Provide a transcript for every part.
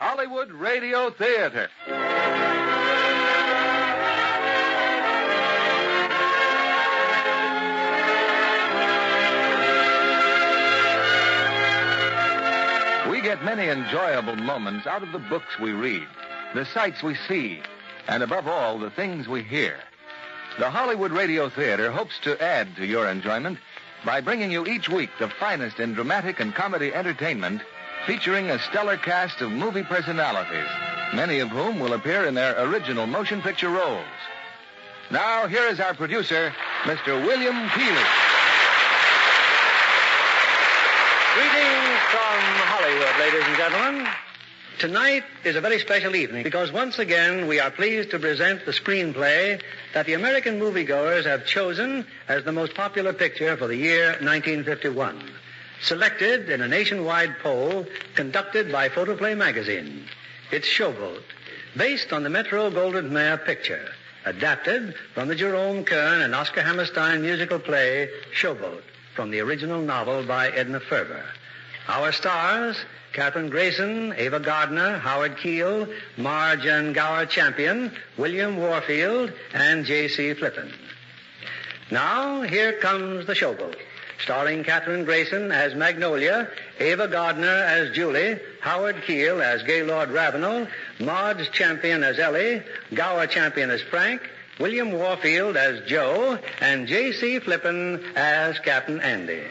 Hollywood Radio Theater. We get many enjoyable moments out of the books we read, the sights we see, and above all, the things we hear. The Hollywood Radio Theater hopes to add to your enjoyment by bringing you each week the finest in dramatic and comedy entertainment, featuring a stellar cast of movie personalities, many of whom will appear in their original motion picture roles. Now, here is our producer, Mr. William Keighley. Greetings from Hollywood, ladies and gentlemen. Tonight is a very special evening because once again we are pleased to present the screenplay that the American moviegoers have chosen as the most popular picture for the year 1951. Selected in a nationwide poll conducted by Photoplay magazine. It's Showboat, based on the Metro-Goldwyn-Mayer picture, adapted from the Jerome Kern and Oscar Hammerstein musical play Showboat, from the original novel by Edna Ferber. Our stars, Kathryn Grayson, Ava Gardner, Howard Keel, Marge and Gower Champion, William Warfield, and J.C. Flippen. Now, here comes the Showboat, starring Kathryn Grayson as Magnolia, Ava Gardner as Julie, Howard Keel as Gaylord Ravenel, Marge Champion as Ellie, Gower Champion as Frank, William Warfield as Joe, and J.C. Flippen as Captain Andy.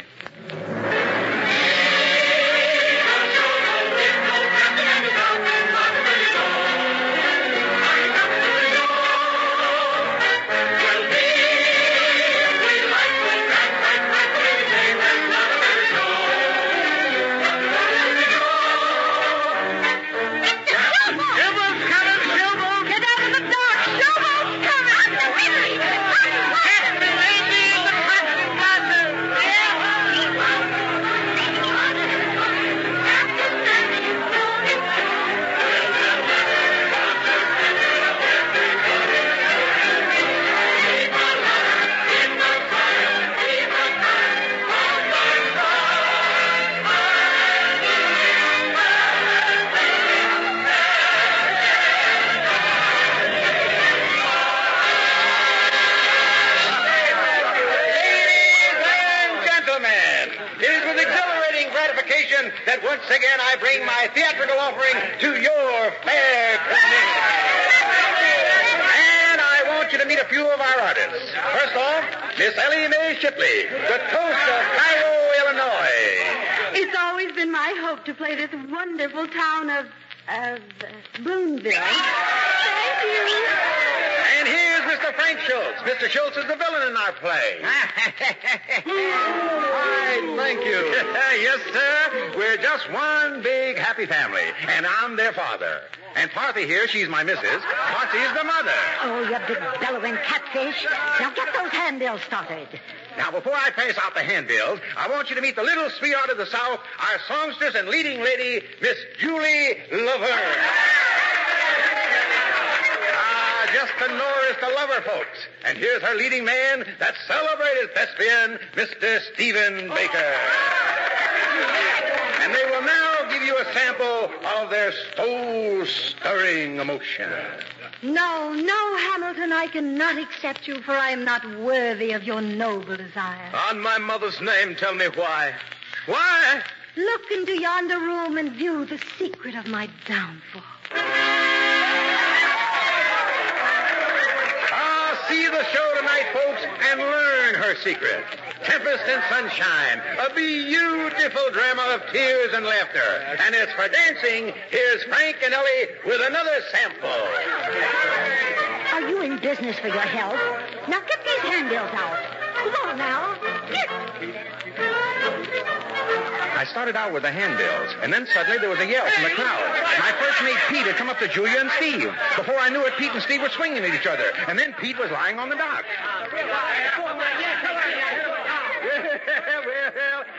That once again I bring my theatrical offering to your fair community. And I want you to meet a few of our artists. First off, Miss Ellie Mae Shipley, the toast of Cairo, Illinois. It's always been my hope to play this wonderful town of Boonville. Thank you. And here's Mr. Frank Schultz. Mr. Schultz is the villain in our play. Hi, thank you. Yes, sir. We're just one big happy family, and I'm their father. And Parthy here, she's my missus. Parthy is the mother. Oh, you big bellowing catfish. Now get those handbills started. Now, before I pass out the handbills, I want you to meet the little sweetheart of the South, our songstress and leading lady, Miss Julie Laverne. Just the Norris the Lover folks. And here's her leading man, that celebrated thespian, Mr. Stephen Baker. And they will now give you a sample of their soul-stirring emotion. No, Hamilton, I cannot accept you, for I am not worthy of your noble desire. On my mother's name, tell me why. Why? Look into yonder room and view the secret of my downfall. See the show tonight, folks, and learn her secret. Tempest and Sunshine, a beautiful drama of tears and laughter. And as for dancing, here's Frank and Ellie with another sample. Are you in business for your health? Now get these handbills out. Come on now. Get. I started out with the handbills, and then suddenly there was a yell from the crowd. My first mate, Pete, had come up to Julia and Steve. Before I knew it, Pete and Steve were swinging at each other, and then Pete was lying on the dock. Well,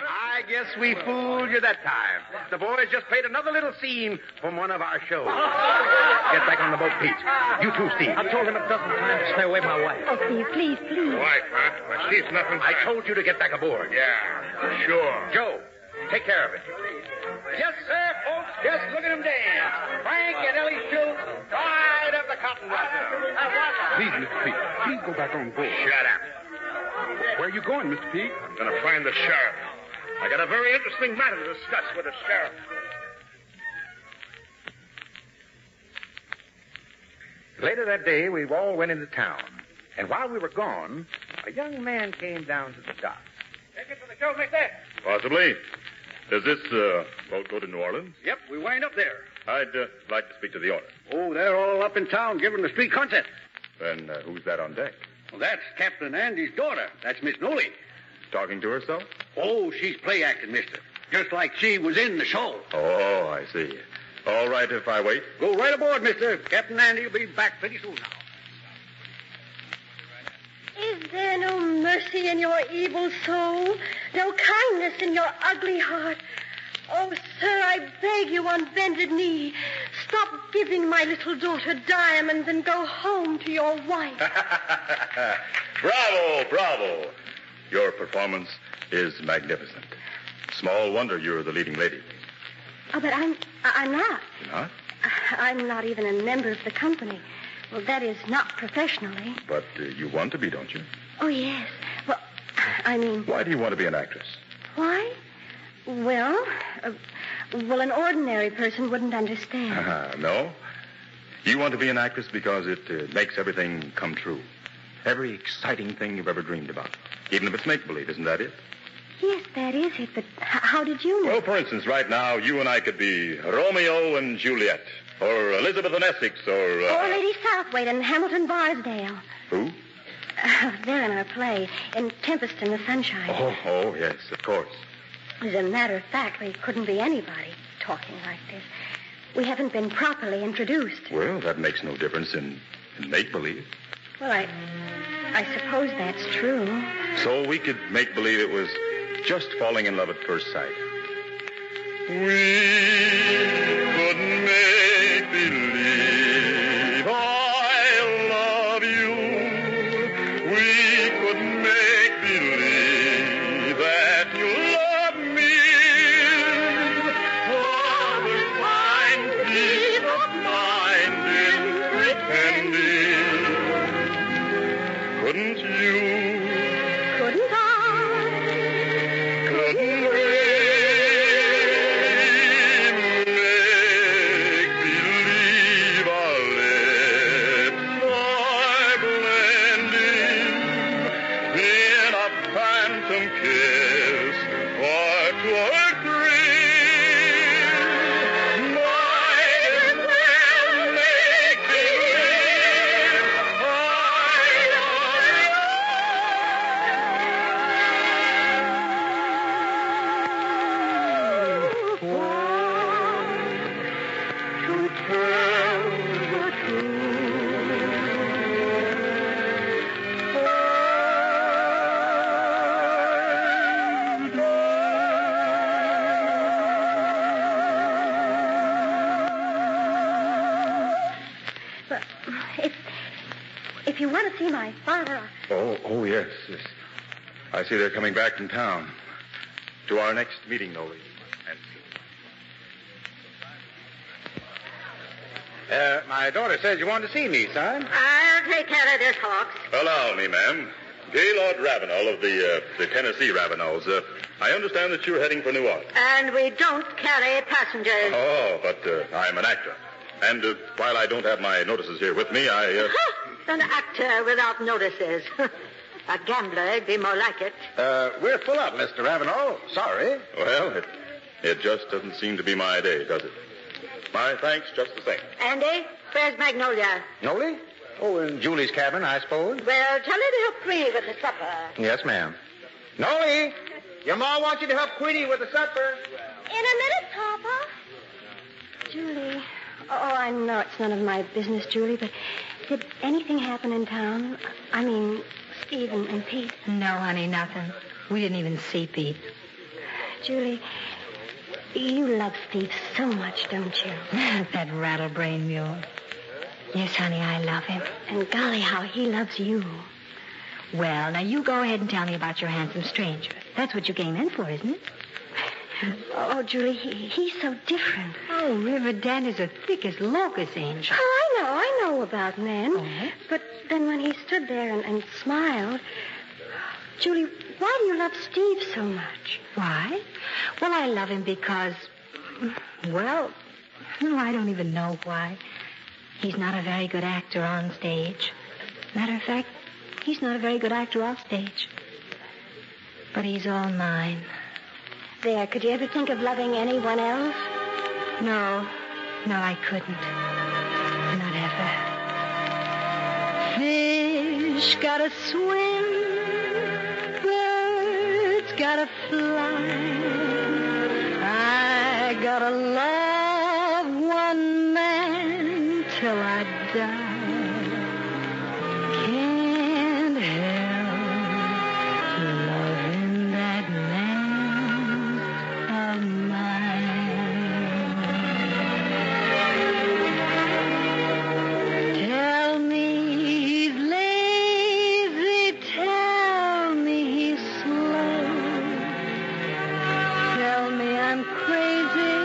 I guess we fooled you that time. The boys just played another little scene from one of our shows. Get back on the boat, Pete. You too, Steve. I've told him a dozen times to stay away from my wife. Oh, Steve, please. Wife, huh? Well, she's nothing. I told you to get back aboard. Yeah, sure. Joe, take care of it. Yes, sir, folks. Just look at him dance. mountain right now. Please, Mr. Pete, please go back on board. Shut up. Where are you going, Mr. Pete? I'm going to find the sheriff. I got a very interesting matter to discuss with the sheriff. Later that day, we all went into town. And while we were gone, a young man came down to the dock. Take it to the Joe like that. Possibly. Does this boat go to New Orleans? Yep, we wind up there. I'd like to speak to the owner. Oh, they're all up in town giving the street concert. Then who's that on deck? Well, that's Captain Andy's daughter. That's Miss Nolly. Talking to herself? Oh, she's play acting, mister. Just like she was in the show. Oh, I see. All right if I wait. Go right aboard, mister. Captain Andy will be back pretty soon now. Is there no mercy in your evil soul? No kindness in your ugly heart? Oh, sir, I beg you on bended knee, stop giving my little daughter diamonds and go home to your wife. Bravo, bravo. Your performance is magnificent. Small wonder you're the leading lady. Oh, but I'm not. You're not? I'm not even a member of the company. Well, that is, not professionally. But you want to be, don't you? Oh, yes. Well, I mean... Why do you want to be an actress? Why? Well, an ordinary person wouldn't understand. No? You want to be an actress because it makes everything come true. Every exciting thing you've ever dreamed about. Even if it's make-believe, isn't that it? Yes, that is it, but how did you know? Well, for instance, right now, you and I could be Romeo and Juliet, or Elizabeth and Essex, or... Or Lady Southwaite and Hamilton Barsdale. Who? They're in our play, in Tempest in the Sunshine. Oh, yes, of course. As a matter of fact, we couldn't be anybody talking like this. We haven't been properly introduced. Well, that makes no difference in make-believe. Well, I suppose that's true. So we could make believe it was just falling in love at first sight. We could make believe I love you. We could make believe that you love me. Others find peace of mind in pretending. Couldn't you? Couldn't I? Couldn't we make believe our lips are blending in a phantom kiss or to a dream? Might as well make believe I love you. To tell the But if you want to see my father... Oh, yes. I see they're coming back from town. To our next meeting, Nolly. My daughter says you want to see me, son. I'll take care of this, Hawks. Allow me, ma'am. Gaylord Ravenel of the Tennessee Ravenels. I understand that you're heading for New Orleans. And we don't carry passengers. Oh, but I'm an actor. And while I don't have my notices here with me, An actor without notices. A gambler'd be more like it. We're full up, Mr. Ravenel. Sorry. Well, it just doesn't seem to be my day, does it? My thanks just the same. Andy, where's Magnolia? Nolly? Oh, in Julie's cabin, I suppose. Well, tell her to help Queenie with the supper. Yes, ma'am. Nolly, your ma wants you to help Queenie with the supper. In a minute, Papa. Julie. Oh, I know it's none of my business, Julie, but did anything happen in town? I mean, Steve and Pete. No, honey, nothing. We didn't even see Pete. Julie, you love Steve so much, don't you? That rattlebrain mule. Yes, honey, I love him. And golly, how he loves you. Well, now you go ahead and tell me about your handsome stranger. That's what you came in for, isn't it? Oh, Julie, he's so different. Oh, River Dan is as thick as locust, Angel. Oh, I know, know about men. Oh? But then when he stood there and smiled... Julie, why do you love Steve so much? Why? Well, I love him because... Well, I don't even know why. He's not a very good actor on stage. Matter of fact, he's not a very good actor off stage. But he's all mine. There, could you ever think of loving anyone else? No, I couldn't. Not ever. Fish gotta swim, birds gotta fly. I gotta love one man till I die. Can't help loving that man of mine. Tell me he's lazy, tell me he's slow. Tell me I'm crazy,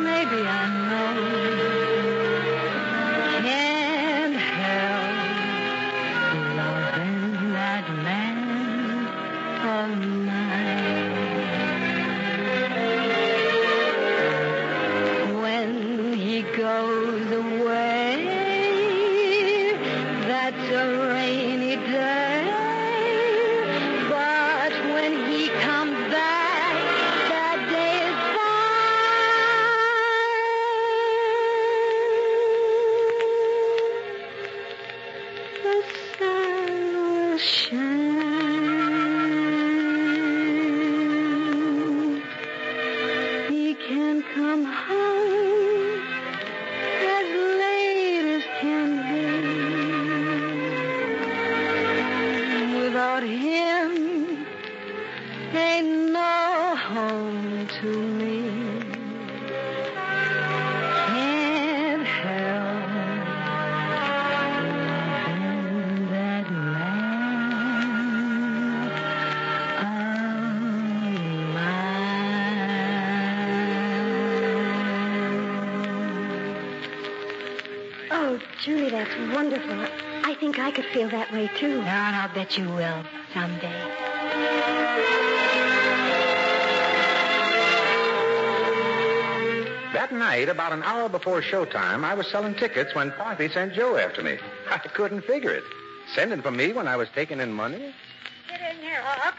maybe I know. Can't help loving that man of mine. When he goes away, that's a rainy day. But when he comes back, that day is fine. The sun will shine. He can come home as late as can be. Without him, ain't no home to me. Can't help loving that man of mine. Oh, Julie, that's wonderful. I think I could feel that way, too. And I'll bet you will someday. That night, about an hour before showtime, I was selling tickets when Parthy sent Joe after me. I couldn't figure it. Sending for me when I was taking in money? Get in here, Hawk.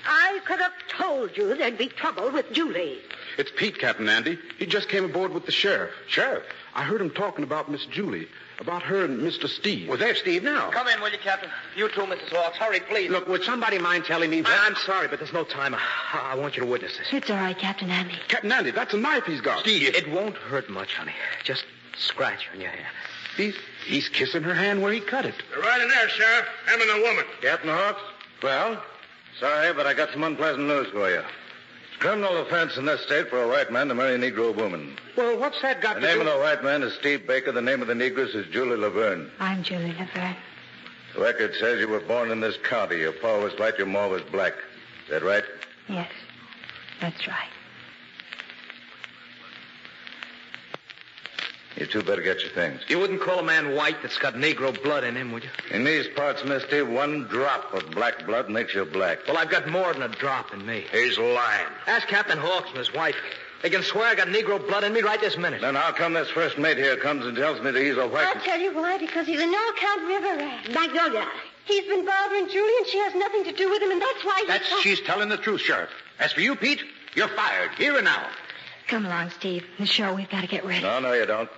I could have told you there'd be trouble with Julie. It's Pete, Captain Andy. He just came aboard with the sheriff. Sheriff. I heard him talking about Miss Julie, about her and Mr. Steve. Well, there's Steve now. Come in, will you, Captain? You too, Mrs. Hawks. Hurry, please. Look, would somebody mind telling me... I'm sorry, but there's no time. I want you to witness this. It's all right, Captain Andy. Captain Andy, that's a knife he's got. Steve. It won't hurt much, honey. Just scratch on your hand. He's kissing her hand where he cut it. You're right in there, Sheriff. Him and the woman. Captain Hawks? Well, sorry, but I got some unpleasant news for you. It's criminal offense in this state for a white man to marry a Negro woman. Well, what's that got The to do... name of the white man is Steve Baker. The name of the Negress is Julie Laverne. I'm Julie Laverne. The record says you were born in this county. Your pa was white, your ma was black. Is that right? Yes, that's right. You two better get your things. You wouldn't call a man white that's got Negro blood in him, would you? In these parts, Misty, one drop of black blood makes you black. Well, I've got more than a drop in me. He's lying. Ask Captain Hawks and his wife. They can swear I got Negro blood in me right this minute. Then how come this first mate here comes and tells me that he's a white... I'll tell you why. Because he's a no-account river rat. Magnolia. He's been bothering Julie, and she has nothing to do with him, and that's why She's telling the truth, Sheriff. As for you, Pete, you're fired. Here and now. Come along, Steve. The show, we've got to get ready. No, you don't.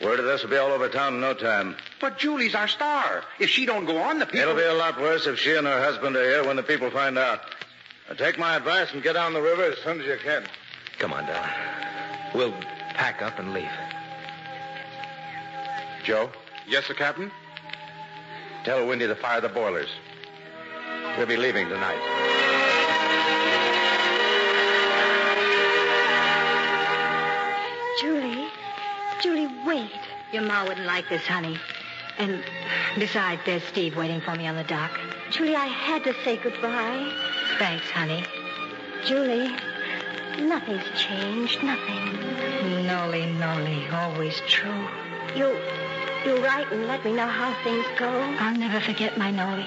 Word of this will be all over town in no time. But Julie's our star. If she don't go on, the people... It'll be a lot worse if she and her husband are here when the people find out. Now take my advice and get down the river as soon as you can. Come on, darling. We'll pack up and leave. Joe, Yes, sir, Captain? tell Windy to fire the boilers. We'll be leaving tonight. Julie, wait. Your ma wouldn't like this, honey. And besides, there's Steve waiting for me on the dock. Julie, I had to say goodbye. Thanks, honey. Julie, nothing's changed. Nothing. Noli, Noli, always true. You write and let me know how things go. I'll never forget my Noli.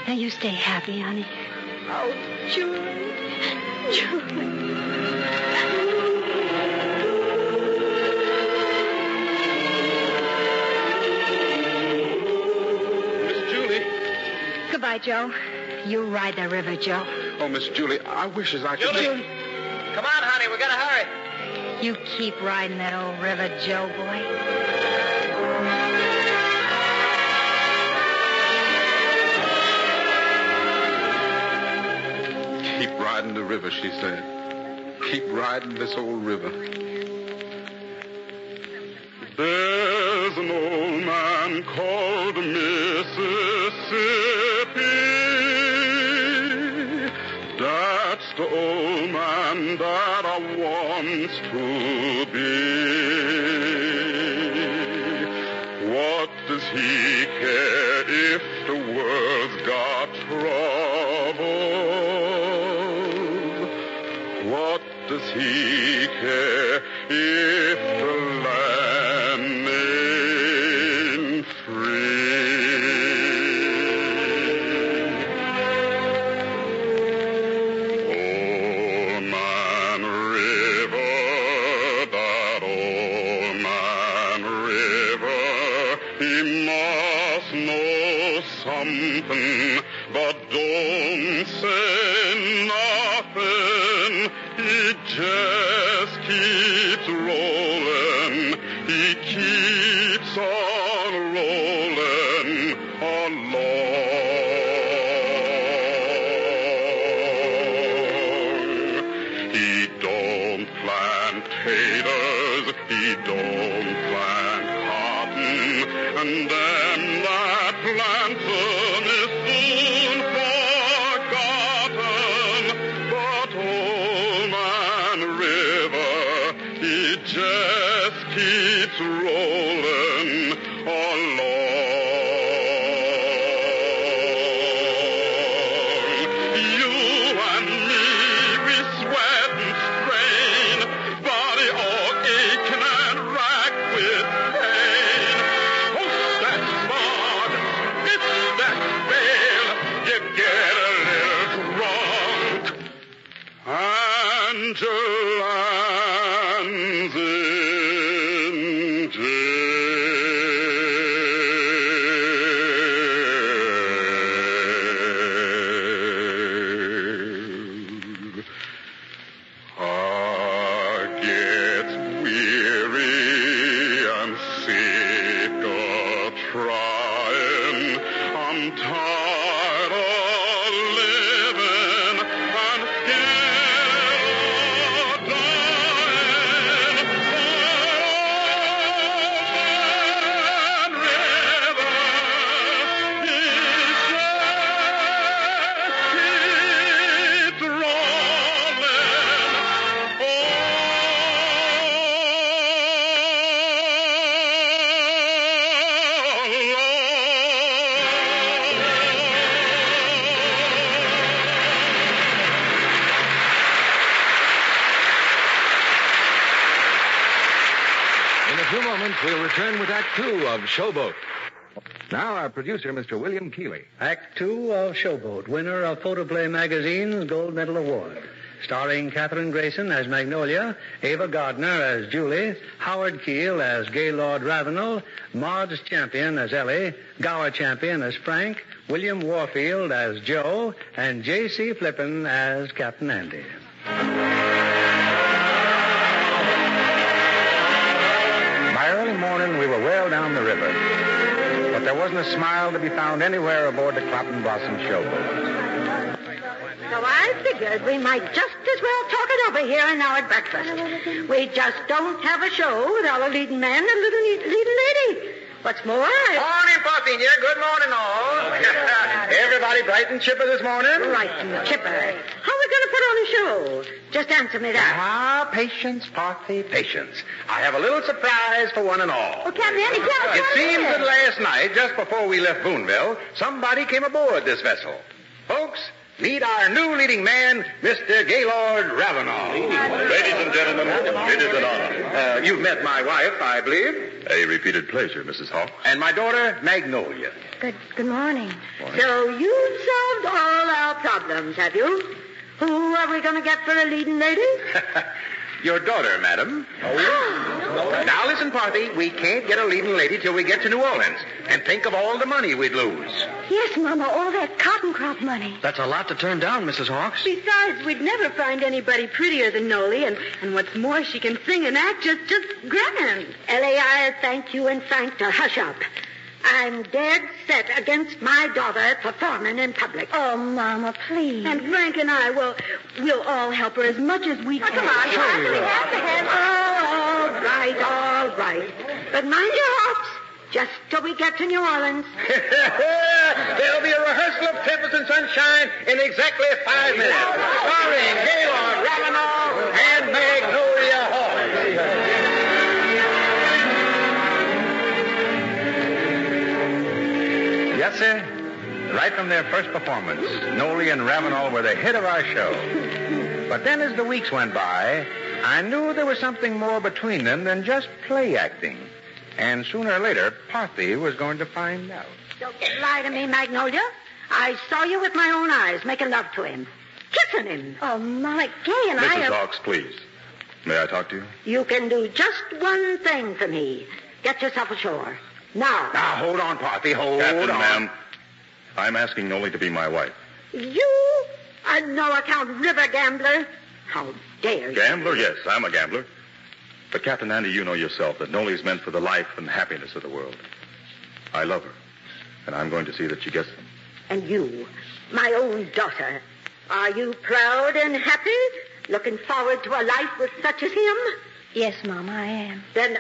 Now you stay happy, honey. Oh, Julie. Miss Julie. Goodbye, Joe. You ride the river, Joe. Oh, Miss Julie, I wish as I could... Julie. Come on, honey. We gotta hurry. You keep riding that old river, Joe, boy. Keep riding the river, she said. Keep riding this old river. There's an old man called Mississippi. That's the old man that I want to be. What does he care if the world's got trouble? What does he care if the land ain't free? Old Man River, that old man River, he must know something, but don't say nothing. He just keeps rolling. He keeps on rolling along. He don't plant taters. He don't plant cotton. And them that plants them is soon forgotten. But old man River, he just keeps rolling along. You and me, we sweat and strain, body all aching and racked with pain. Oh, that smog, it's that veil, you get a little drunk. And your lands in jail. I get weary and sick of trying. I'm tired of living and scared of dying. Old Man River, he just keeps In a few moments, we'll return with Act Two of Showboat. Now, our producer, Mr. William Keeley. Act Two of Showboat, winner of Photoplay Magazine's Gold Medal Award. Starring Katherine Grayson as Magnolia, Ava Gardner as Julie, Howard Keel as Gaylord Ravenel, Maud's Champion as Ellie, Gower Champion as Frank, William Warfield as Joe, and J.C. Flippin as Captain Andy. By early morning, we were well down the river. But there wasn't a smile to be found anywhere aboard the Cotton Blossom Showboat. So I figured we might just as well talk it over here now at breakfast. We just don't have a show without a leading man and a leading lady. What's more, Morning, Puffy, dear. Good morning, all. Everybody bright and chipper this morning? Bright and chipper. How are we going to put on a show? Just answer me that. Ah, patience, Puffy, patience. I have a little surprise for one and all. Oh, Captain Andy, tell us It what seems is. that last night, just before we left Boonville, somebody came aboard this vessel. Folks, meet our new leading man, Mr. Gaylord Ravenel. Ladies and gentlemen, it is an honor. You've met my wife, I believe, A repeated pleasure, Mrs. Hawks. and my daughter, Magnolia. Good morning. So you've solved all our problems, have you? Who are we going to get for a leading lady? Your daughter, madam. Now listen, Parthy, we can't get a leading lady till we get to New Orleans. And think of all the money we'd lose. Yes, Mama, all that cotton crop money. That's a lot to turn down, Mrs. Hawks. Besides, we'd never find anybody prettier than Noli, and what's more, she can sing and act just grand. Ellie, I thank you and Frank to hush up. I'm dead set against my daughter performing in public. Oh, Mama, please. And Frank and I, well, we'll all help her as much as we can. Come on, Frank, we have to have... Oh, all right. But mind your hops, just till we get to New Orleans. There'll be a rehearsal of Tempest and Sunshine in exactly 5 minutes. Starring Gaylord Ravenel and Magnolia Hawks. Yes, sir. Right from their first performance, Noli and Ravenel were the hit of our show. But then as the weeks went by, I knew there was something more between them than just play acting. And sooner or later, Parthy was going to find out. Don't lie to me, Magnolia. I saw you with my own eyes making love to him, kissing him. Oh, Mama, Gay and I Mrs. have... Hawks, please. May I talk to you? You can do just one thing for me. Get yourself ashore. Now, Hold on, Parthy, hold Captain, on. ma'am, I'm asking Noli to be my wife. you, a no-account river gambler, how dare you? Gambler? Yes, I'm a gambler. But, Captain Andy, you know yourself that Noli's meant for the life and happiness of the world. I love her, and I'm going to see that she gets them. And you, my own daughter, are you proud and happy, looking forward to a life with such as him? Yes, Mama, I am. Then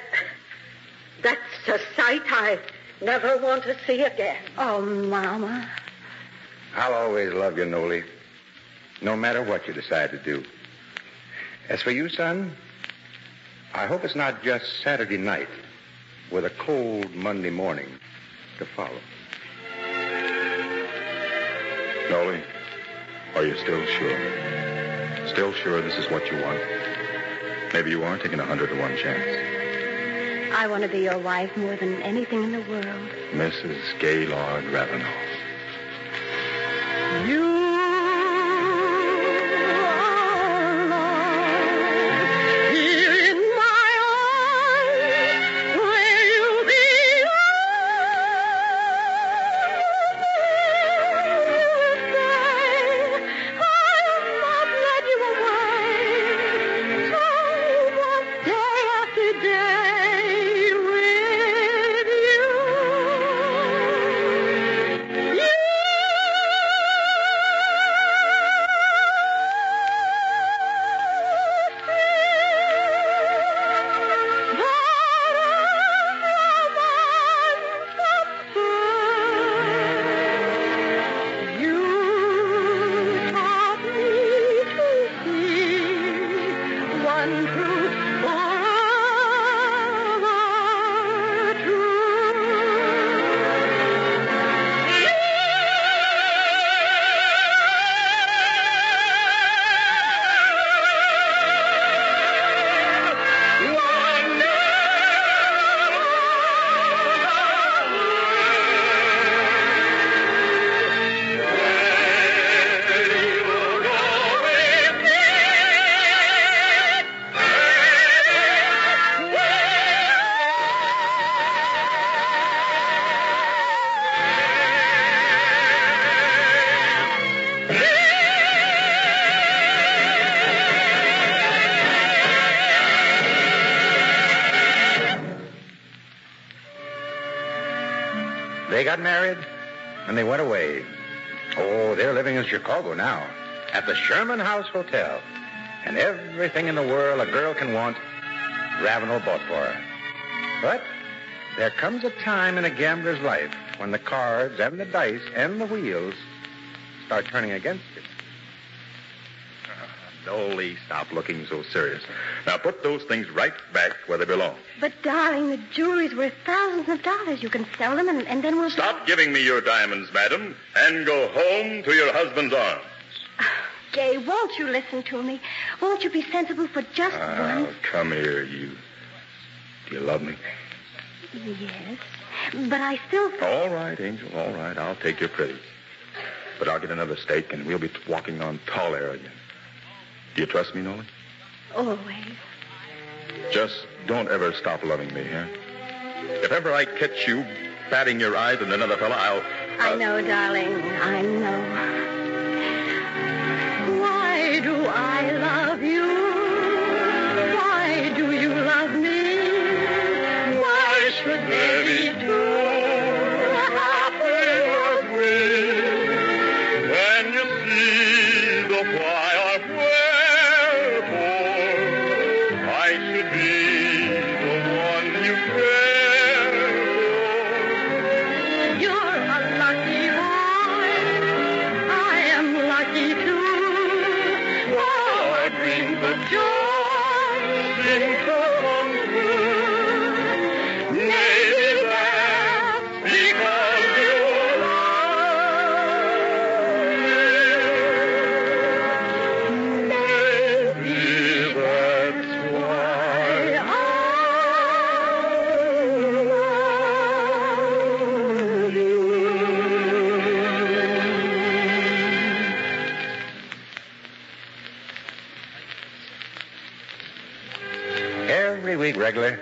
that's a sight I never want to see again. Oh, Mama. I'll always love you, Noli, no matter what you decide to do. As for you, son, I hope it's not just Saturday night with a cold Monday morning to follow. Noli, are you still sure? Still sure this is what you want? Maybe you are taking 100 to 1 chance. I want to be your wife more than anything in the world. Mrs. Gaylord Ravenel. You They got married, and they went away. Oh, they're living in Chicago now, at the Sherman House Hotel. And everything in the world a girl can want, Ravenel bought for her. But there comes a time in a gambler's life when the cards and the dice and the wheels start turning against you. Noli, stop looking so serious. Now put those things right back where they belong. But, darling, the jewelry's worth thousands of dollars. You can sell them, and then we'll... Stop giving me your diamonds, madam, and go home to your husband's arms. Gay, won't you listen to me? Won't you be sensible for just once? Come here, you. Do you love me? Yes, but I still... All right, Angel, all right. I'll take your pretty. But I'll get another steak, and we'll be walking on tall air again. Do you trust me, Nolan? Always. Just don't ever stop loving me, huh? If ever I catch you batting your eyes at another fella, I know, darling. I know. Why do I love you? Why do you love me? Why should there be two happy as we? When you see the why of wherefore, I should be the one you care for. You're a lucky boy. I am lucky too. Our dreams of joy seem to come true. Maybe that's because you love me. Maybe that's why I love you. Every week, regular,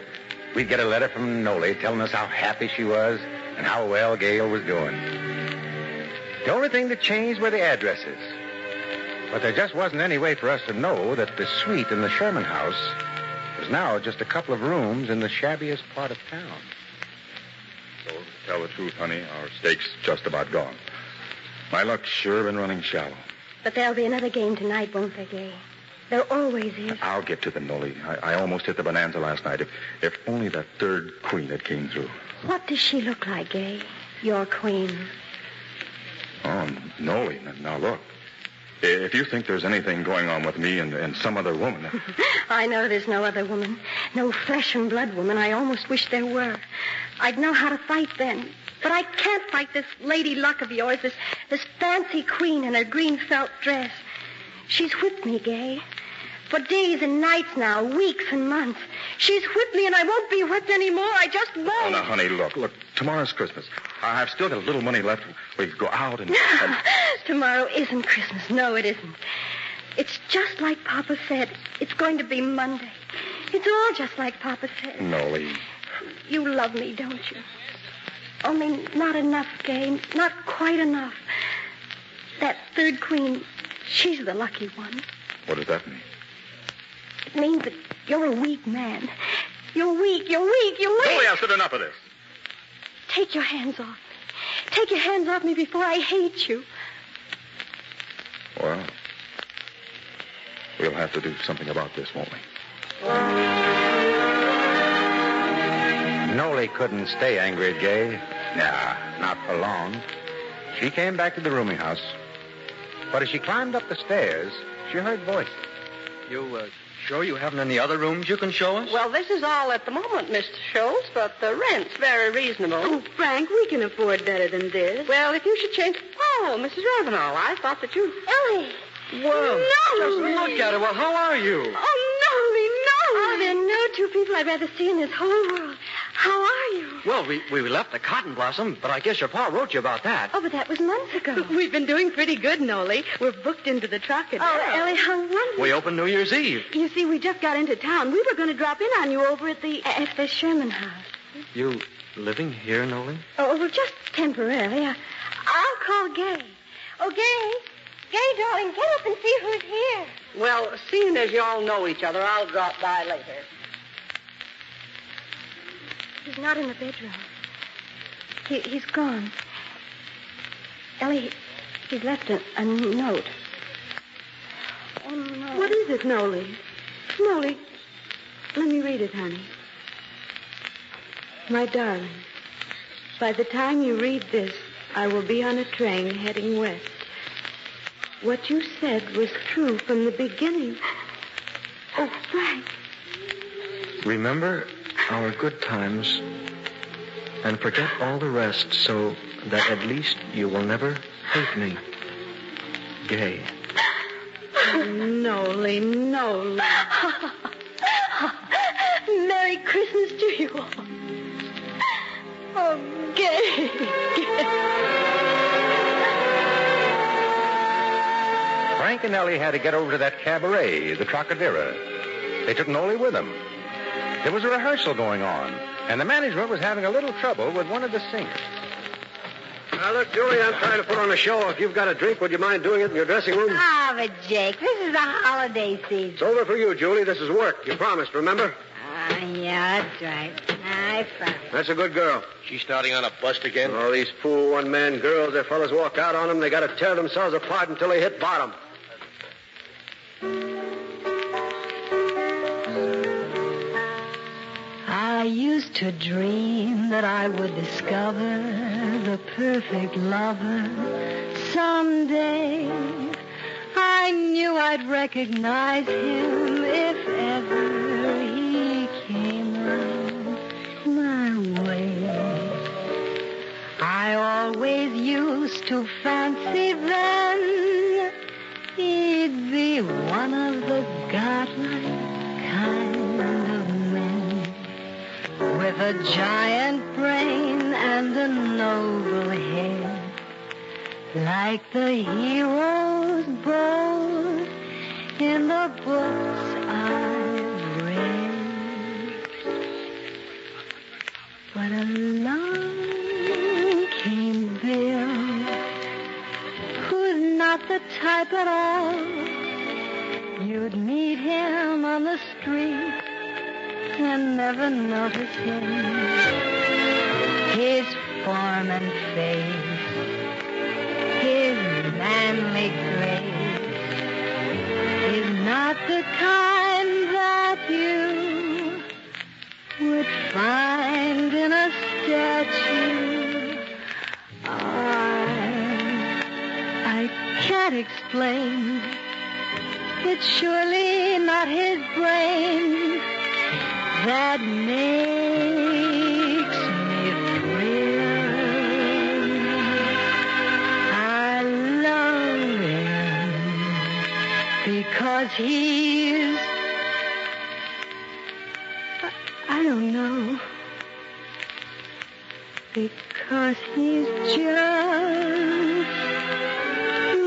we'd get a letter from Noli telling us how happy she was and how well Gail was doing. The only thing that changed were the addresses. But there just wasn't any way for us to know that the suite in the Sherman house was now just a couple of rooms in the shabbiest part of town. So, to tell the truth, honey, our steak's just about gone. My luck's sure been running shallow. But there'll be another game tonight, won't there, Gay? There always is. I'll get to them, Noli. I almost hit the bonanza last night. If only that third queen had came through. What does she look like, Gay? Your queen. Oh, Noli, now look. If you think there's anything going on with me and some other woman... I know there's no other woman. No flesh and blood woman. I almost wish there were. I'd know how to fight then. But I can't fight this Lady Luck of yours, this fancy queen in her green felt dress. She's whipped me, Gay. For days and nights now, weeks and months. She's whipped me, and I won't be whipped anymore. I just won't. Oh, now, honey, look. Tomorrow's Christmas. I've still got a little money left. We could go out and... Tomorrow isn't Christmas. No, it isn't. It's just like Papa said. It's going to be Monday. It's all just like Papa said. Noli. You love me, don't you? Only not enough, Gay. Not quite enough. That third queen, she's the lucky one. What does that mean? It means that you're a weak man. You're weak. Noli, I've said enough of this. Take your hands off me. Take your hands off me before I hate you. Well, we'll have to do something about this, won't we? Noli couldn't stay angry at Gay. Nah, not for long. She came back to the rooming house. But as she climbed up the stairs, she heard voices. You, sure you haven't any other rooms you can show us? Well, this is all at the moment, Mr. Schultz, but the rent's very reasonable. Oh, Frank, we can afford better than this. Well, if you should change... Oh, Mrs. Ravenel, I thought that you... Ellie! Well, No! just look at her. Well, how are you? Oh, Noli! Oh, there are no two people I'd rather see in this whole world. How are you? Well, we left the Cotton Blossom, but I guess your pa wrote you about that. Oh, but that was months ago. We've been doing pretty good, Noli. We're booked into the Trocadero. Oh, Ellie, how wonderful. We opened New Year's Eve. You see, we just got into town. We were going to drop in on you over at the... At the Sherman house. You living here, Nolan? Oh, well, just temporarily. I'll call Gay. Oh, Gay. Gay, darling, get up and see who's here. Well, seeing as you all know each other, I'll drop by later. He's not in the bedroom. He's gone. Ellie, he's left a note. Oh, no. What is it, Noli? Noli, let me read it, honey. My darling, by the time you read this, I will be on a train heading west. What you said was true from the beginning. Oh, Frank. Remember our good times and forget all the rest so that at least you will never hate me. Gay. Noli. Merry Christmas to you all. Oh, gay. Frank and Ellie had to get over to that cabaret, the Trocadero. They took Noli with them. There was a rehearsal going on, and the management was having a little trouble with one of the singers. Now, look, Julie, I'm trying to put on a show. If you've got a drink, would you mind doing it in your dressing room? Ah, but Jake, this is the holiday season. It's over for you, Julie. This is work. You promised, remember? Yeah, that's right. I promise. That's a good girl. She's starting on a bust again? Oh, these fool one-man girls, their fellas walk out on them, they got to tear themselves apart until they hit bottom. I used to dream that I would discover the perfect lover someday. I knew I'd recognize him if ever he came around my way. I always used to fancy then he'd be one of the godlike kind of men, with a giant brain and a noble head, like the heroes both in the books I've read. But along came Bill, who's not the type at all. You'd meet him on the street and never notice him. His form and face, his manly grace, is not the kind that you would find in a statue. I can't explain. It's surely not his brain that makes me thrill. I love him because he's, I don't know, because he's just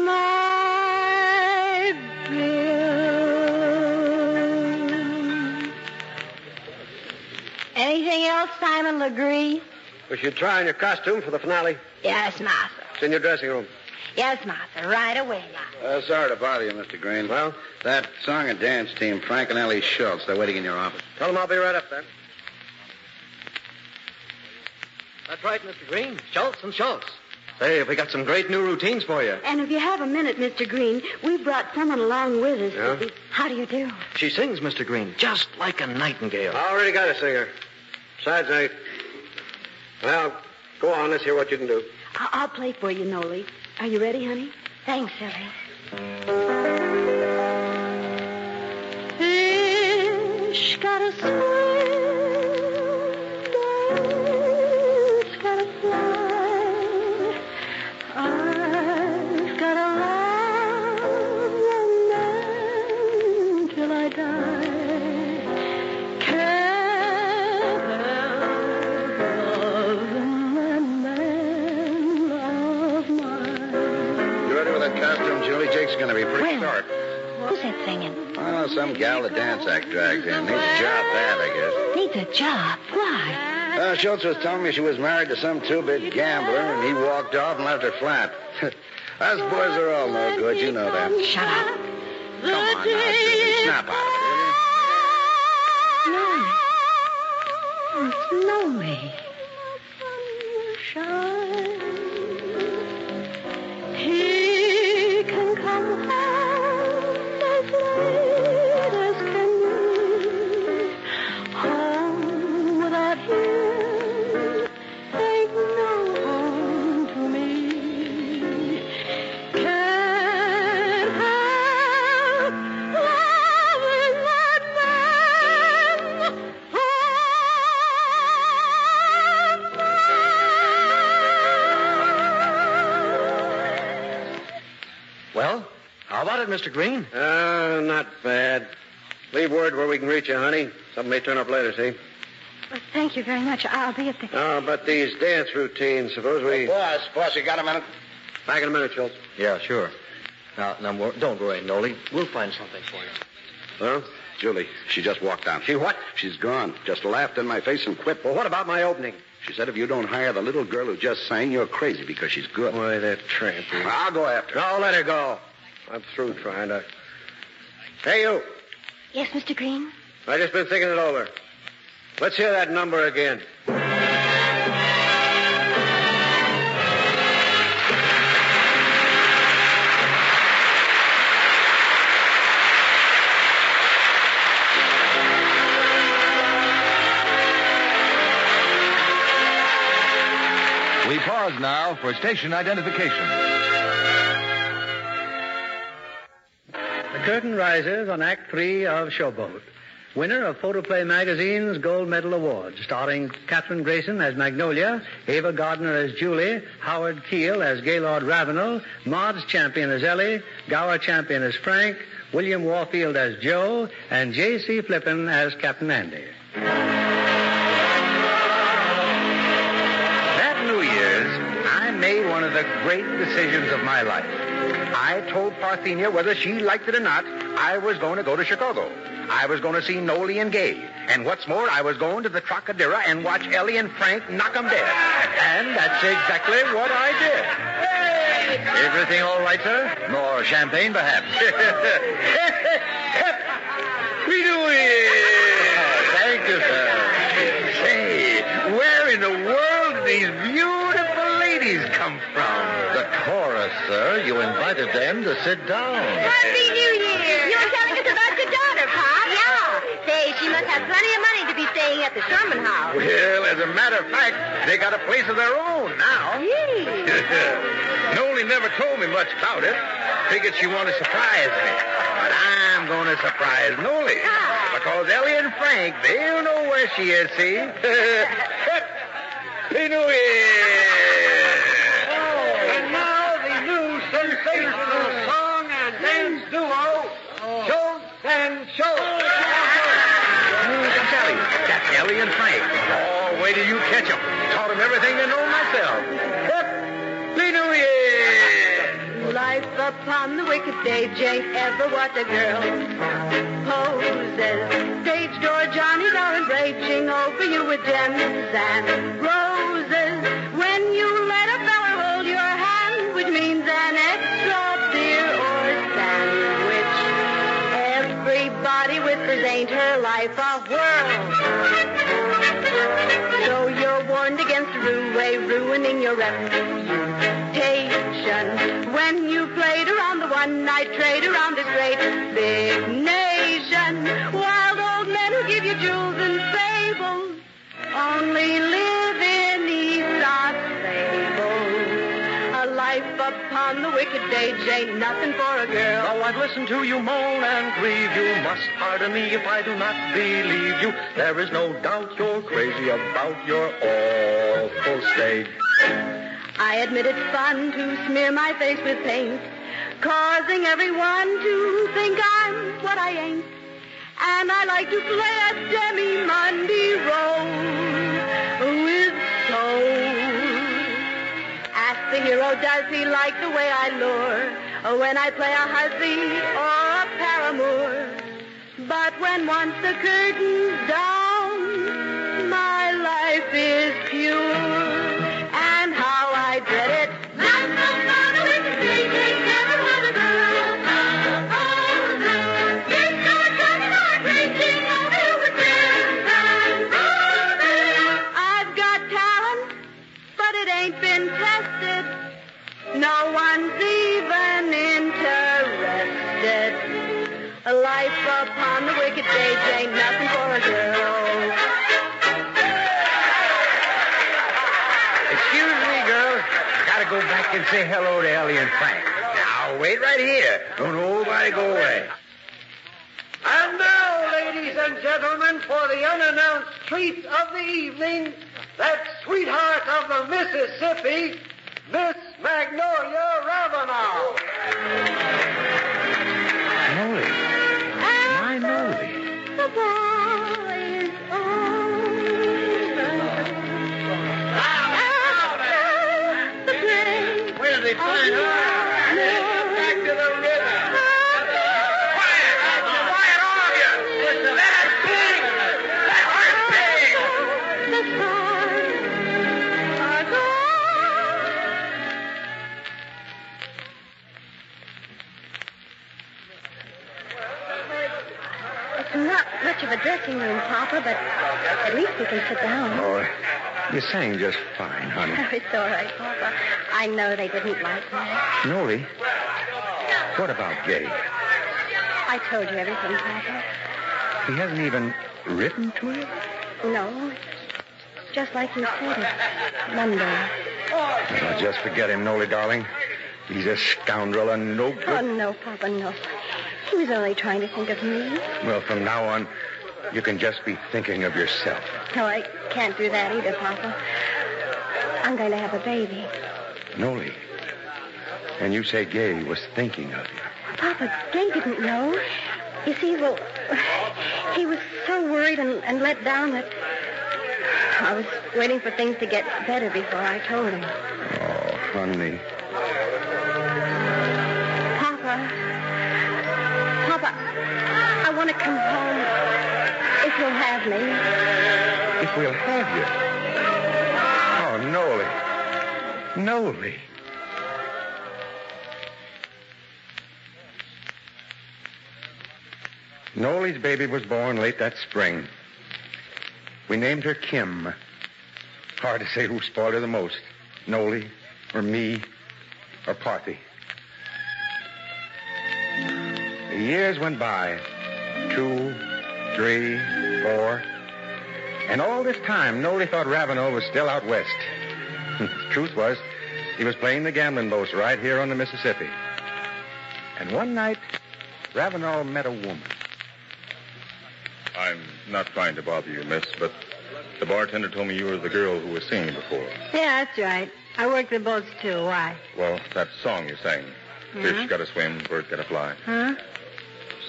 my Bill. Anything else, Simon Legree? We should try on your costume for the finale. Yes, Martha. It's in your dressing room. Yes, Martha. Right away, Martha. Sorry to bother you, Mr. Green. Well? That song and dance team, Frank and Ellie Schultz, they're waiting in your office. Tell them I'll be right up there. That's right, Mr. Green. Schultz and Schultz. Hey, we got some great new routines for you. And if you have a minute, Mr. Green, we brought someone along with us. Yeah? How do you do? She sings, Mr. Green, just like a nightingale. I already got a singer. Besides, well, go on. Let's hear what you can do. I'll play for you, Noli. Are you ready, honey? Thanks, Ellie. Fish gotta swim, birds gotta fly. I've gotta love the man till I die. Can't help loving that man of mine. You ready with that costume, Julie? Jake's going to be pretty short. Who's that singing? Oh, some gal the dance act dragged in. Needs a job bad, I guess. Needs a job. Why? Schultz was telling me she was married to some two-bit gambler, and he walked off and left her flat. Us boys are all no good, you know that. Shut up. Come on now, Julie. Snap out of it, will you? No. It's lonely. He can come home as late as can be. Home without him ain't no home to me. Can't help loving that man. about it, Mr. Green? Not bad. Leave word where we can reach you, honey. Something may turn up later, see? Well, thank you very much. I'll be at the... Oh, but these dance routines, suppose we... Boss, you got a minute? Back in a minute, Schultz. Yeah, sure. Now, don't worry, Noli. We'll find something for you. Huh? Julie, she just walked out. She what? She's gone. Just laughed in my face and quit. Well, what about my opening? She said if you don't hire the little girl who just sang, you're crazy because she's good. Boy, that tramp. I'll go after her. No, let her go. I'm through trying to... Hey, you. Yes, Mr. Green? I just been thinking it over. Let's hear that number again. We pause now for station identification. The curtain rises on Act 3 of Showboat. Winner of Photoplay Magazine's Gold Medal Award, starring Katherine Grayson as Magnolia, Ava Gardner as Julie, Howard Keel as Gaylord Ravenel, Maud's Champion as Ellie, Gower Champion as Frank, William Warfield as Joe, and J.C. Flippin as Captain Andy. That New Year's, I made one of the great decisions of my life. I told Parthenia whether she liked it or not, I was going to go to Chicago. I was going to see Noli and Gay. And what's more, I was going to the Trocadero and watch Ellie and Frank knock 'em dead. And that's exactly what I did. Everything all right, sir? More champagne, perhaps? We do it! Thank you, sir. Say, where in the world did these beautiful ladies come from? The chorus, sir. You invited them to sit down. Happy New Year! You were telling us about your daughter, Pop. Yeah. Say, she must have plenty of money to be staying at the Sherman house. Well, as a matter of fact, they got a place of their own now. Gee. Noli never told me much about it. Figured she wanted to surprise me. But I'm going to surprise Noli. Because Ellie and Frank, they'll know where she is, see? Happy New Year! And now the new sensational song and dance duo, Schultz and Schultz. Sally, that's Ellie and Frank. Oh, wait till you catch them. Taught them everything they know myself. Happy New Year! Life upon the wicked stage ain't ever what a girl poses. Stage door Johnnies are embracing over you with gems and roses. When you let a fella hold your hand, which means an extra beer or sandwich, everybody whispers, ain't her life a whirl? So you're warned against ruining your reputation. When you played around the one-night trade around this great big nation, wild old men who give you jewels and fables only live in Aesop's fables. A life upon the wicked stage ain't nothing for a girl. Though I've listened to you moan and grieve, you must pardon me if I do not believe you. There is no doubt you're crazy about your awful state. I admit it's fun to smear my face with paint, causing everyone to think I'm what I ain't. And I like to play a demi-Monday role with soul. Ask the hero, does he like the way I lure when I play a hussy or a paramour? But when once the curtain's down, my life is pure. And how I dread it. Life upon a wicked stage ain't never what a girl poses. It's no trouble or racing over you with gems and roses. I've got talent, but it ain't been tested. No one's even interested. A life upon the wicked stage ain't nothing for a girl. Excuse me, girls. Gotta go back and say hello to Ellie and Frank. Now, wait right here. Don't nobody go away. And now, ladies and gentlemen, for the unannounced treat of the evening, that sweetheart of the Mississippi, Miss Magnolia Ravenel. Noli. My Noli. The boy is over. The break. Where did they find her? Back to the river. Quiet, all of you. Let her sing. Let her sing. The stars are gone. It's not much of a dressing room, Papa, but at least we can sit down. Oh, you sang just fine, honey. Oh, it's all right, Papa. I know they didn't like me. Noli, what about Gay? I told you everything, Papa. He hasn't even written to you? No, it's just like you said it. Monday. Oh, just forget him, Noli, darling. He's a scoundrel and no good. Oh, no, Papa, no. He was only trying to think of me. Well, from now on, you can just be thinking of yourself. No, I can't do that either, Papa. I'm going to have a baby. Noli. And you say Gay was thinking of you. Papa, Gay didn't know. You see, well, he was so worried and let down that I was waiting for things to get better before I told him. Oh, honey. Papa, I want to come home if you'll have me. If we'll have you. Oh, Noli. Noli. Noli's baby was born late that spring. We named her Kim. Hard to say who spoiled her the most, Noli or me or Parthy. The years went by. 2, 3, 4. And all this time, Noli thought Ravenel was still out west. The truth was, he was playing the gambling boats right here on the Mississippi. And one night, Ravenel met a woman. I'm not trying to bother you, miss, but the bartender told me you were the girl who was singing before. Yeah, that's right. I work the boats, too. Why? Well, that song you sang. Fish gotta swim, bird gotta fly. Huh?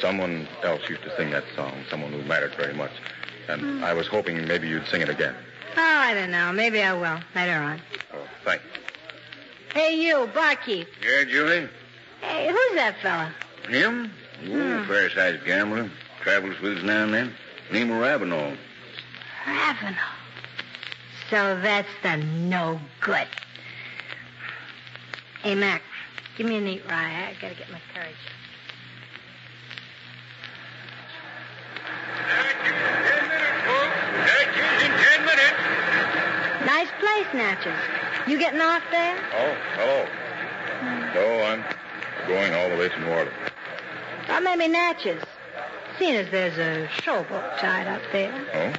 Someone else used to sing that song, someone who mattered very much. And I was hoping maybe you'd sing it again. Oh, I don't know. Maybe I will. Later on. Oh, thanks. Hey, you, barkeep. Yeah, Julie? Hey, who's that fella? Him? Oh, fair-sized gambler. Travels with us now and then. Name of Ravenel. Ravenel. So that's the no good. Hey, Mac, give me a neat rye. I gotta get my courage. Nice place, Natchez. You getting off there? Oh, hello. No, I'm going all the way to New Orleans. Or maybe Natchez. Seeing as there's a showboat tied up there. Oh?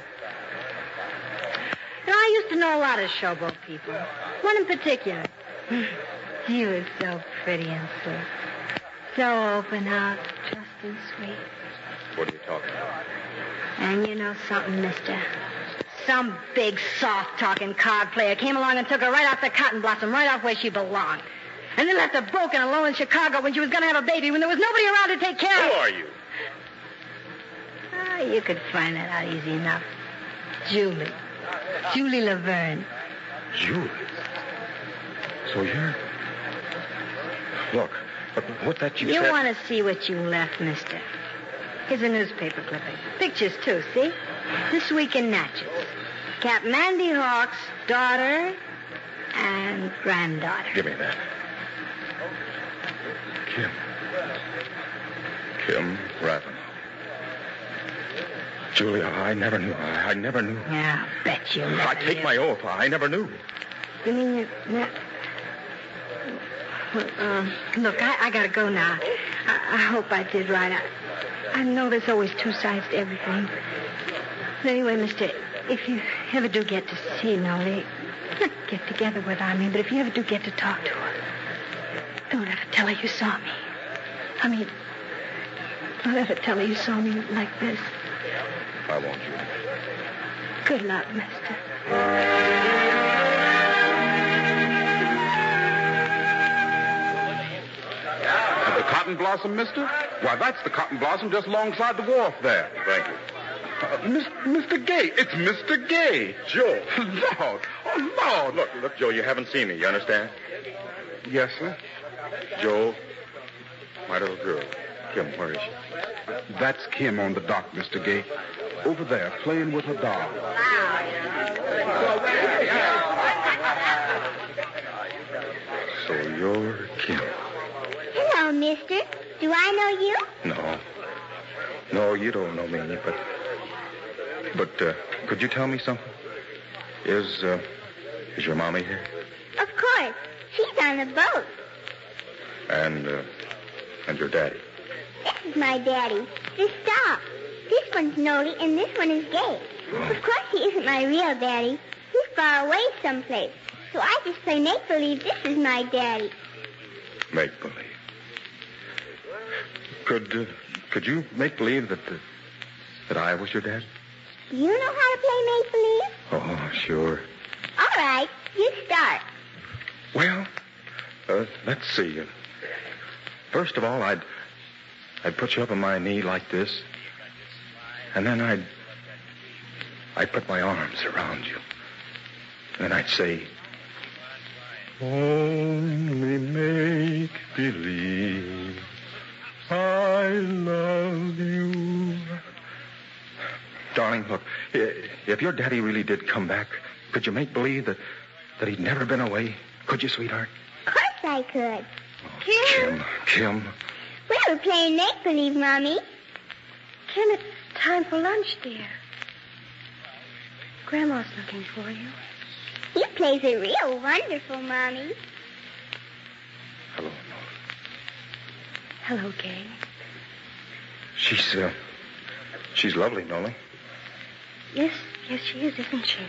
You know, I used to know a lot of showboat people. One in particular. He was so pretty and sweet. So open out, just and sweet. What are you talking about? And you know something, mister? Some big, soft-talking card player came along and took her right off the cotton blossom, right off where she belonged. And then left her broken alone in Chicago when she was going to have a baby, when there was nobody around to take care of her. Who are you? Oh, you could find that out easy enough. Julie. Julie Laverne. Julie? So you're... Look, what that you said... You want to see what you left, mister? Here's a newspaper clipping. Pictures, too, see? This week in Natchez. Captain Andy Hawk's daughter and granddaughter. Give me that. Kim Ravenel. Julia, I never knew. I never knew. Yeah, I'll bet you never I take knew. my oath. I never knew. You mean you... Look, I gotta go now. I hope I did right. I know there's always two sides to everything. But anyway, mister, if you ever do get to see Noli, not get together with her, I mean, but if you ever do get to talk to her, don't ever tell her you saw me. I mean, don't ever tell her you saw me like this. I won't, Julie. Good luck, mister. At the Cotton Blossom, mister? Why, that's the cotton blossom just alongside the wharf there. Thank you. Mr. Gay. It's Mr. Gay. Joe. Lord. Oh, Lord. Look, Joe, you haven't seen me. You understand? Yes, sir. Joe, my little girl. Kim, where is she? That's Kim on the dock, Mr. Gay. Over there, playing with her doll. So you're Kim. Hello, mister. Do I know you? No. No, you don't know me, but could you tell me something? Is your mommy here? Of course. She's on the boat. And your daddy? This is my daddy. This doll. This one's Noli, and this one is Gay. Of course he isn't my real daddy. He's far away someplace. So I just play make-believe this is my daddy. Make-believe. Could you make believe that I was your dad? Do you know how to play make-believe? Oh, sure. All right, you start. Well, let's see. First of all, I'd put you up on my knee like this, and then I'd put my arms around you, and then I'd say, only make believe I love you. Darling, look, if your daddy really did come back, could you make believe that he'd never been away? Could you, sweetheart? Of course I could. Oh, Kim. We were playing make-believe, Mommy. Kim, it's time for lunch, dear. Grandma's looking for you. He plays it real wonderful, Mommy. Hello, Hello, Gay. She's lovely, Noli. Yes, she is, isn't she?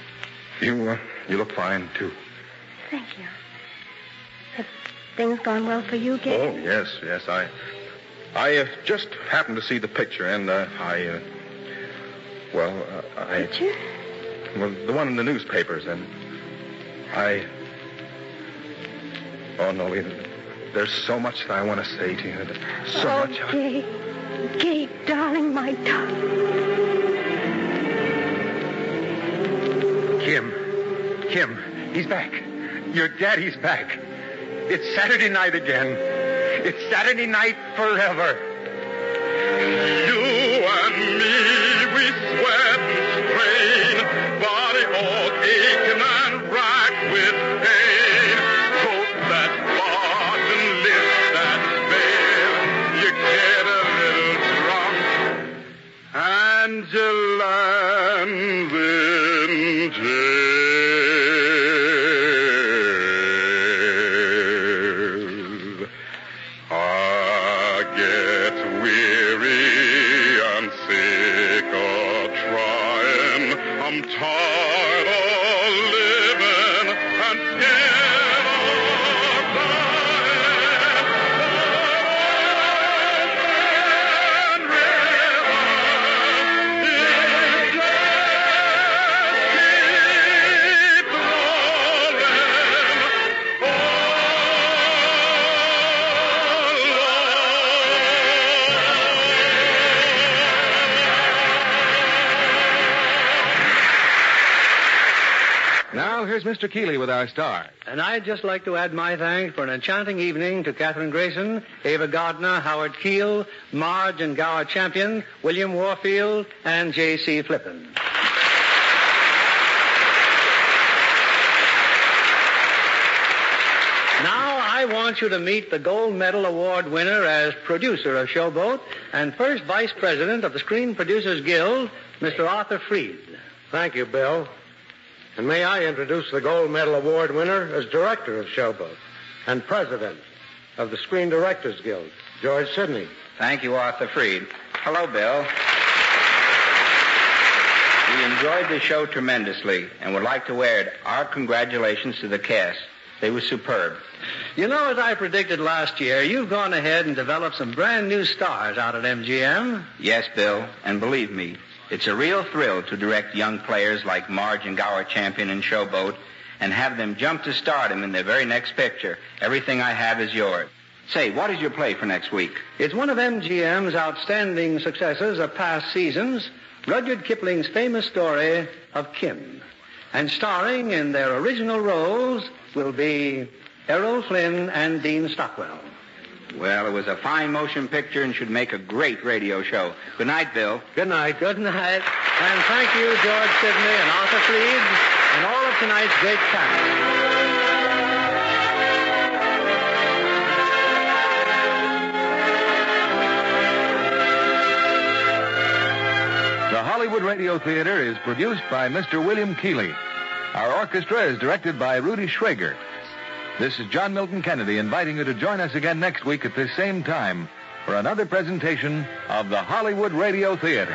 You look fine, too. Thank you. Have things gone well for you, Gay? Oh, yes. I just happened to see the picture, and Picture? Well, the one in the newspapers, and Oh, Noli, there's so much that I want to say to you. So much. Gay, darling, my darling. Kim, he's back. Your daddy's back. It's Saturday night again. It's Saturday night forever. You and me, we sweat and strain, body all aching and racked with pain. Coat that part and lift that veil, you get a little drunk, and you land in jail. Here's Mr. Keeley with our stars. And I'd just like to add my thanks for an enchanting evening to Katherine Grayson, Ava Gardner, Howard Keel, Marge and Gower Champion, William Warfield, and J.C. Flippin. Now I want you to meet the Gold Medal Award winner as producer of Showboat and first vice president of the Screen Producers Guild, Mr. Arthur Freed. Thank you, Bill. And may I introduce the Gold Medal Award winner as director of Showboat and president of the Screen Directors Guild, George Sidney. Thank you, Arthur Freed. Hello, Bill. We enjoyed the show tremendously and would like to add our congratulations to the cast. They were superb. You know, as I predicted last year, you've gone ahead and developed some brand new stars out at MGM. Yes, Bill, and believe me, it's a real thrill to direct young players like Marge and Gower Champion in Showboat and have them jump to stardom in their very next picture. Everything I Have Is Yours. Say, what is your play for next week? It's one of MGM's outstanding successes of past seasons, Rudyard Kipling's famous story of Kim. And starring in their original roles will be Errol Flynn and Dean Stockwell. Well, it was a fine motion picture and should make a great radio show. Good night, Bill. Good night. Good night. And thank you, George Sidney and Arthur Fleed, and all of tonight's great cast. The Hollywood Radio Theater is produced by Mr. William Keeley. Our orchestra is directed by Rudy Schrager. This is John Milton Kennedy inviting you to join us again next week at this same time for another presentation of the Hollywood Radio Theater.